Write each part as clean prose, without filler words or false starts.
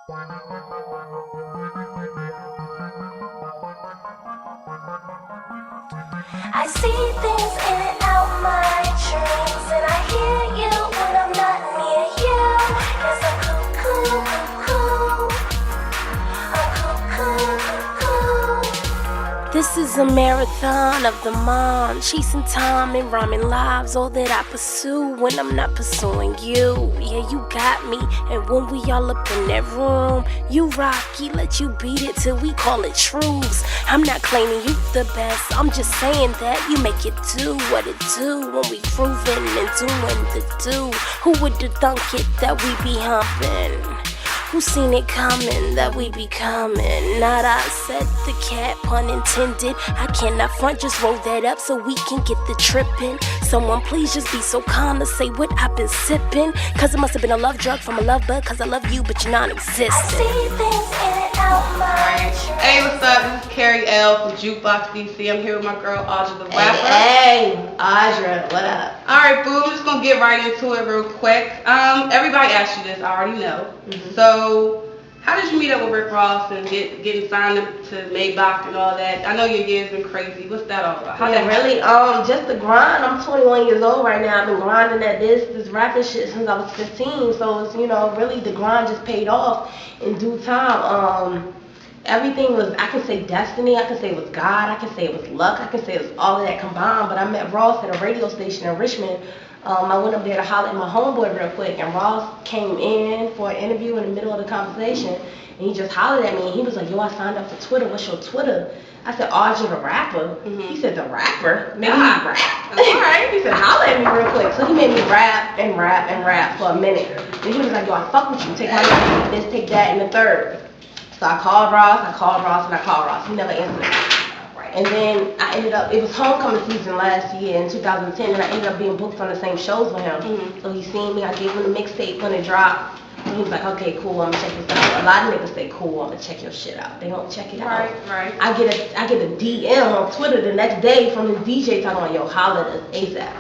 I see things in and out my dreams, and I hear you when I'm not near you. Yes, I'm cuckoo, cuckoo. I'm cuckoo, cuckoo. This is a marathon of the mind, chasing time and rhyming lives. All that I pursue when I'm not pursuing you. Yeah, you got me, and when we all up in that room, you rocky, let you beat it till we call it truths. I'm not claiming you the best, I'm just saying that you make it do what it do when we proving and doing the do. Who would've thunk it that we be humping? Who seen it coming that we be coming? Not I said the cat, pun intended. I cannot front, just roll that up so we can get the trippin'. Someone please just be so kind to say what I've been sippin'. Cause it must have been a love drug from a love bug. Cause I love you but you're non-existent. I see things in and out my dreams. Hey, what's up? This is Carrie L from JUKEBOXDC. I'm here with my girl Audra The Rapper. Hey, Audra, what up? Alright, boo, I'm just gonna get right into it real quick. Everybody asked you this, I already know. So, how did you meet up with Rick Ross and getting signed to Maybach and all that? I know your year's been crazy. What's that all about? Really, just the grind. I'm 21 years old right now. I've been grinding at this rapping shit since I was 15. So it's, really the grind just paid off in due time. Everything was, I can say destiny, I can say it was God, I can say it was luck, I can say it was all of that combined. But I met Ross at a radio station in Richmond. I went up there to holler at my homeboy real quick, and Ross came in for an interview in the middle of the conversation, and he just hollered at me, and he was like, yo, I signed up for Twitter, what's your Twitter? I said, Audra The Rapper. He said, The Rapper? Maybe he rap. Alright. He said, holler at me real quick. So he made me rap and rap and rap for a minute. And he was like, yo, I fuck with you, take my name, take this, take that, and the third. So I called Ross, and I called Ross. He never answered me. And then I ended up, it was homecoming season last year in 2010, and I ended up being booked on the same shows with him. So he seen me, I gave him the mixtape when it dropped. And he was like, okay, cool, I'm gonna check this out. A lot of niggas say, cool, I'm gonna check your shit out. They don't check it out. Right. I get a DM on Twitter the next day from the DJ talking about, yo, holla at us ASAP.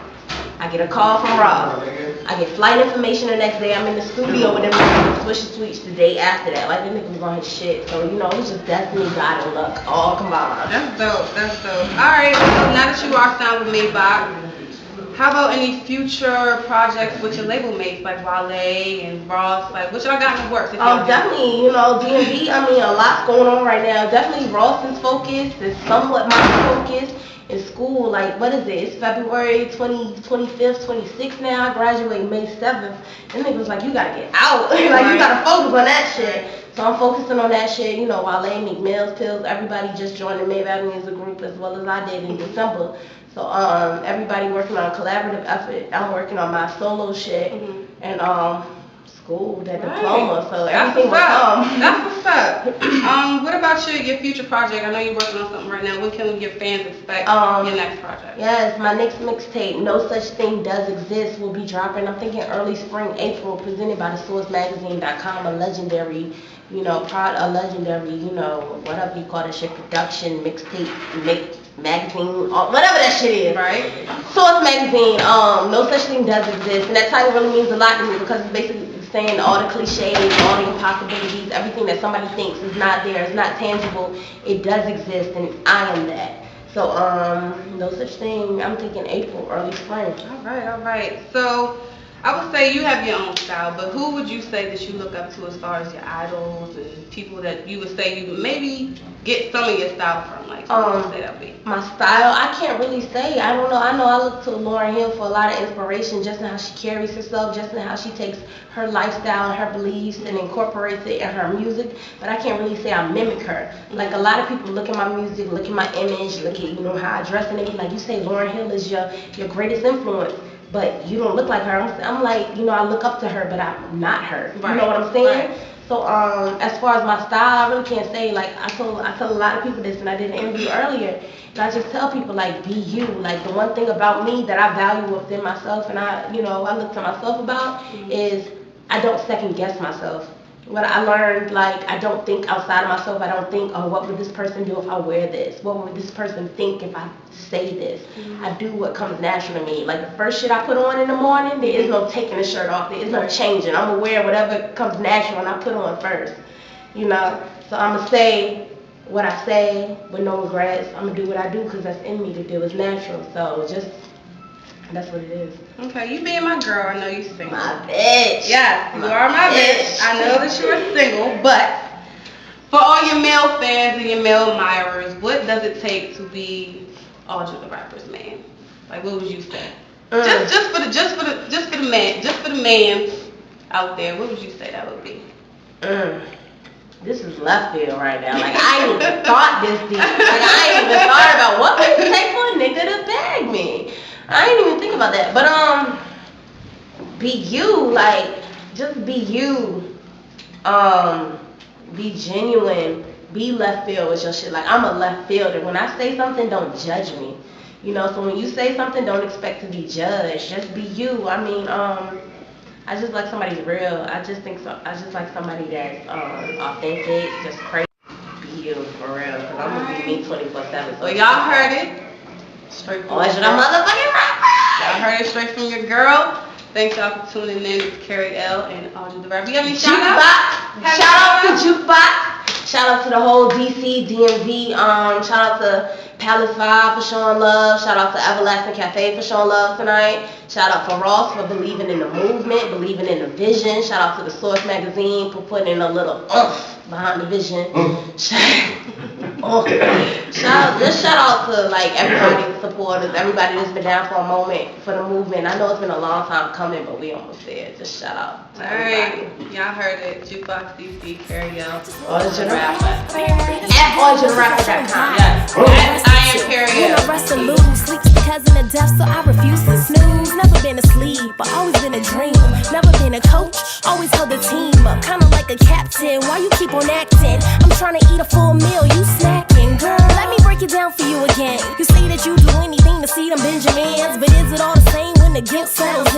I get a call from Ross. I get flight information the next day. I'm in the studio with him doing Swisher Tweets the day after that. Like, the nigga was on his shit. So, it was just destiny, God, and luck all combined. That's dope. Alright, so now that you are signed with Maybach, how about any future projects with your label mates like Wale and Ross? Like, what y'all got in the works? Definitely, D&B, a lot's going on right now. Definitely Ross is focused. It's somewhat my focus. In school, like, what is it? It's February 25th, 26th now. I graduate May 7th. And niggas was like, you gotta get out. Like, you gotta focus on that shit. So I'm focusing on that shit. Wale, Meek Mills, Pills, everybody just joined the Maybach Music Group as well as I did in December. So everybody working on a collaborative effort. I'm working on my solo shit. And school, that diploma, so everything will come. That's what's up. What about your future project? I know you're working on something right now. When can your fans expect your next project? Yes, my next mixtape, No Such Thing Does Exist, will be dropping, I'm thinking early spring, April, presented by thesourcemagazine.com, a legendary, whatever you call that shit, production, mixtape, magazine, whatever that shit is. Right. Source Magazine, No Such Thing Does Exist, and that title really means a lot to me because it's basically saying all the cliches, all the impossibilities, everything that somebody thinks is not there, it's not tangible, it does exist, and I am that. So, no such thing, I'm thinking April, early spring. Alright. So, I would say you have your own style, but who would you say that you look up to as far as your idols and people that you would say you would maybe get some of your style from? Like, who would you say that would be? My style, I can't really say. I don't know. I know I look to Lauryn Hill for a lot of inspiration, just in how she carries herself, just in how she takes her lifestyle and her beliefs and incorporates it in her music. But I can't really say I mimic her. Like, a lot of people look at my music, look at my image, look at how I dress, and they be like, you say Lauryn Hill is your greatest influence, but you don't look like her. I'm like, I look up to her, but I'm not her. Right. You know what I'm saying? Right. So as far as my style, I really can't say. Like, I tell a lot of people this, and I did an interview earlier, and I just tell people, like, be you. Like, the one thing about me that I value within myself, and I look to myself about, is I don't second guess myself. What I learned, like, I don't think outside of myself. I don't think, oh, what would this person do if I wear this? What would this person think if I say this? I do what comes natural to me. Like, the first shit I put on in the morning, there is no taking the shirt off. There is no changing. I'm gonna wear whatever comes natural and I put on first. you know. So I'ma say what I say with no regrets. I'ma do what I do because that's in me to do. It's natural. So just, that's what it is. Okay, you being my girl, I know you single. My bitch. Yes, you are my bitch. I know that you are single, but for all your male fans and your male admirers, what does it take to be Audra the Rapper's man? Like, what would you say? Just for the man out there, what would you say that would be? This is left field right now. Like, I ain't even thought this deep. Like, I ain't even thought about what would it take for a nigga to bag me. I ain't even think about that. But be you. Like, just be you. Be genuine. Be left field with your shit. Like, I'm a left fielder. When I say something, don't judge me. You know, so when you say something, don't expect to be judged. Just be you. I mean, I just like somebody's real. I just like somebody that's authentic, just crazy. Be you, for real. Because I'm going to be me 24/7. So y'all heard it. Straight from Audra the motherfucking rapper. Y'all heard it straight from your girl. Thanks y'all for tuning in. It's Carrie L and Audra The Rapper. You have any shout outs? Shout out to JUKEBOX. Shout out to the whole DC, DMV. Shout out to Palace Vibe for showing love. Shout out to Everlasting Cafe for showing love tonight. Shout out to Ross for believing in the movement, believing in the vision. Shout out to the Source Magazine for putting in a little behind the vision. Shout out to like everybody's supporters, everybody that's been down for a moment for the movement. I know it's been a long time coming, but we almost there. Just shout out to everybody. Alright, y'all heard it. JUKEBOXDC, Carrie L. Audra The Rapper. At AudraTheRapper.com. Yes. I am Carrie L. I rest and lose, sleep's the cousin of death, so I refuse to snooze. Never been asleep, but always been a dreamer. Never been a coach, always held the team up. Kinda like a captain, why you keep on acting? I'm trying to eat a full meal, you snacking, girl. Let me break it down for you again. You say that you do anything to see them Benjamins, but is it all the same when the guilt settles